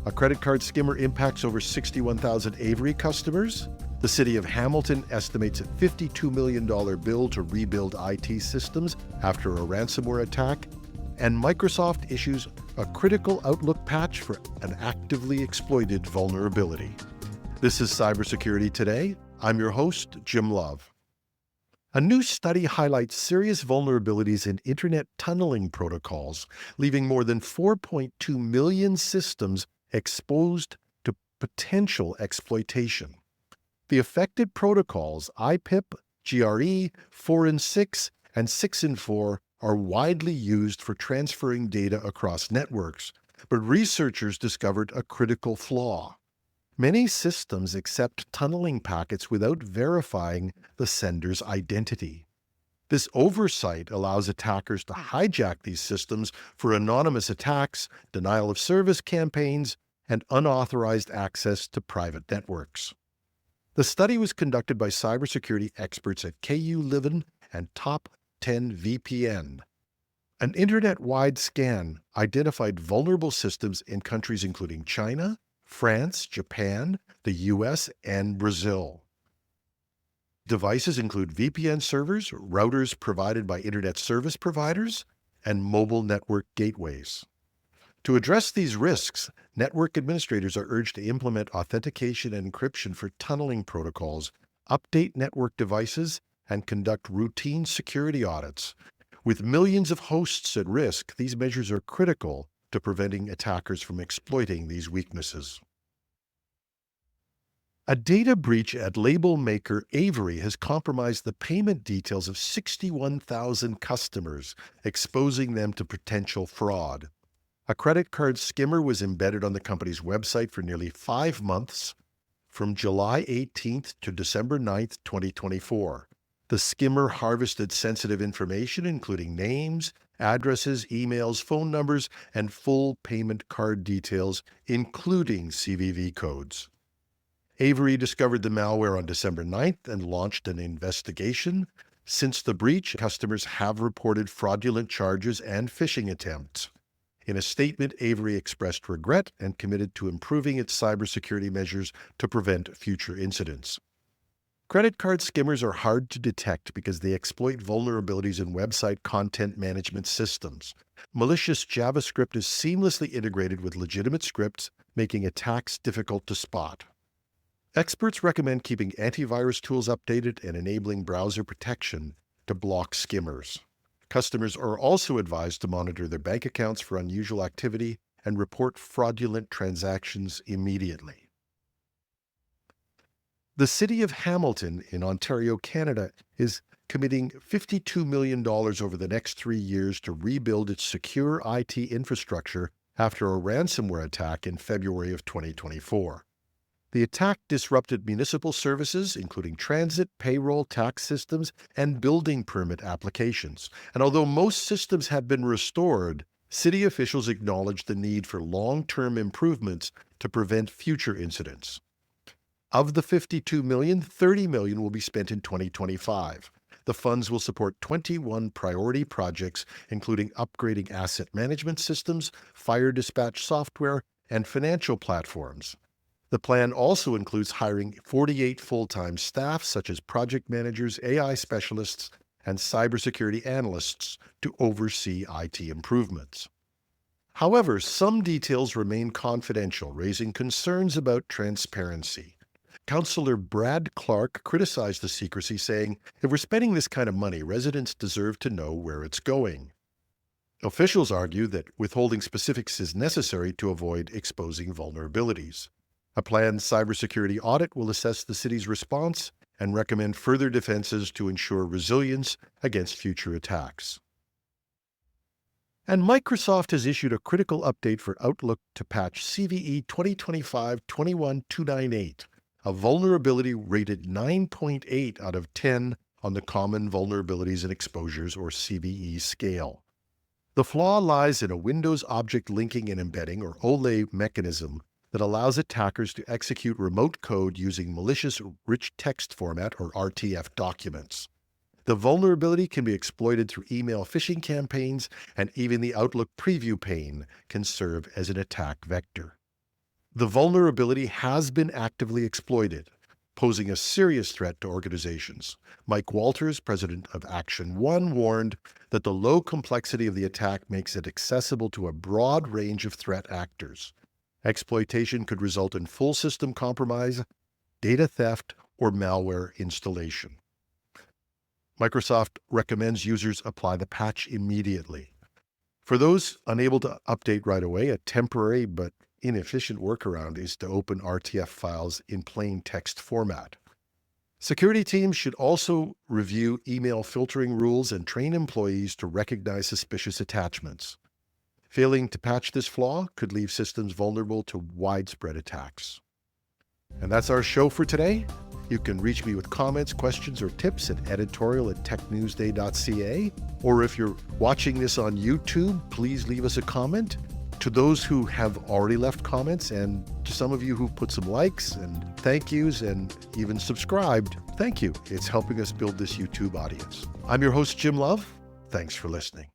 A credit card skimmer impacts over 61,000 Avery customers. The city of Hamilton estimates a $52 million bill to rebuild IT systems after a ransomware attack. And Microsoft issues a critical Outlook patch for an actively exploited vulnerability. This is Cybersecurity Today. I'm your host, Jim Love. A new study highlights serious vulnerabilities in Internet tunneling protocols, leaving more than 4.2 million systems exposed to potential exploitation. The affected protocols IPIP, GRE, 4 and 6, and 6 and 4 are widely used for transferring data across networks, but researchers discovered a critical flaw. Many systems accept tunneling packets without verifying the sender's identity. This oversight allows attackers to hijack these systems for anonymous attacks, denial of service campaigns, and unauthorized access to private networks. The study was conducted by cybersecurity experts at KU Leuven and Top 10 VPN. An internet-wide scan identified vulnerable systems in countries including China, France, Japan, the US, and Brazil. Devices include VPN servers, routers provided by internet service providers, and mobile network gateways. To address these risks, network administrators are urged to implement authentication and encryption for tunneling protocols, update network devices, and conduct routine security audits. With millions of hosts at risk, these measures are critical to preventing attackers from exploiting these weaknesses. A data breach at label maker Avery has compromised the payment details of 61,000 customers, exposing them to potential fraud. A credit card skimmer was embedded on the company's website for nearly 5 months, from July 18th to December 9th, 2024. The skimmer harvested sensitive information, including names, addresses, emails, phone numbers, and full payment card details, including CVV codes. Avery discovered the malware on December 9th and launched an investigation. Since the breach, customers have reported fraudulent charges and phishing attempts. In a statement, Avery expressed regret and committed to improving its cybersecurity measures to prevent future incidents. Credit card skimmers are hard to detect because they exploit vulnerabilities in website content management systems. Malicious JavaScript is seamlessly integrated with legitimate scripts, making attacks difficult to spot. Experts recommend keeping antivirus tools updated and enabling browser protection to block skimmers. Customers are also advised to monitor their bank accounts for unusual activity and report fraudulent transactions immediately. The city of Hamilton in Ontario, Canada, is committing $52 million over the next 3 years to rebuild its secure IT infrastructure after a ransomware attack in February of 2024. The attack disrupted municipal services, including transit, payroll, tax systems, and building permit applications. And although most systems have been restored, city officials acknowledged the need for long-term improvements to prevent future incidents. Of the $52 million, $30 million will be spent in 2025. The funds will support 21 priority projects, including upgrading asset management systems, fire dispatch software, and financial platforms. The plan also includes hiring 48 full-time staff, such as project managers, AI specialists, and cybersecurity analysts, to oversee IT improvements. However, some details remain confidential, raising concerns about transparency. Councillor Brad Clark criticized the secrecy, saying, "If we're spending this kind of money, residents deserve to know where it's going." Officials argue that withholding specifics is necessary to avoid exposing vulnerabilities. A planned cybersecurity audit will assess the city's response and recommend further defenses to ensure resilience against future attacks. And Microsoft has issued a critical update for Outlook to patch CVE 2025-21298. A vulnerability rated 9.8 out of 10 on the Common Vulnerabilities and Exposures, or CVE, scale. The flaw lies in a Windows Object Linking and Embedding, or OLE, mechanism that allows attackers to execute remote code using malicious rich text format, or RTF, documents. The vulnerability can be exploited through email phishing campaigns, and even the Outlook preview pane can serve as an attack vector. The vulnerability has been actively exploited, posing a serious threat to organizations. Mike Walters, president of Action One, warned that the low complexity of the attack makes it accessible to a broad range of threat actors. Exploitation could result in full system compromise, data theft, or malware installation. Microsoft recommends users apply the patch immediately. For those unable to update right away, a temporary but inefficient workaround is to open RTF files in plain text format. Security teams should also review email filtering rules and train employees to recognize suspicious attachments. Failing to patch this flaw could leave systems vulnerable to widespread attacks. And that's our show for today. You can reach me with comments, questions, or tips at editorial@technewsday.ca. Or if you're watching this on YouTube, please leave us a comment. To those who have already left comments, and to some of you who've put some likes and thank yous and even subscribed, thank you. It's helping us build this YouTube audience. I'm your host, Jim Love. Thanks for listening.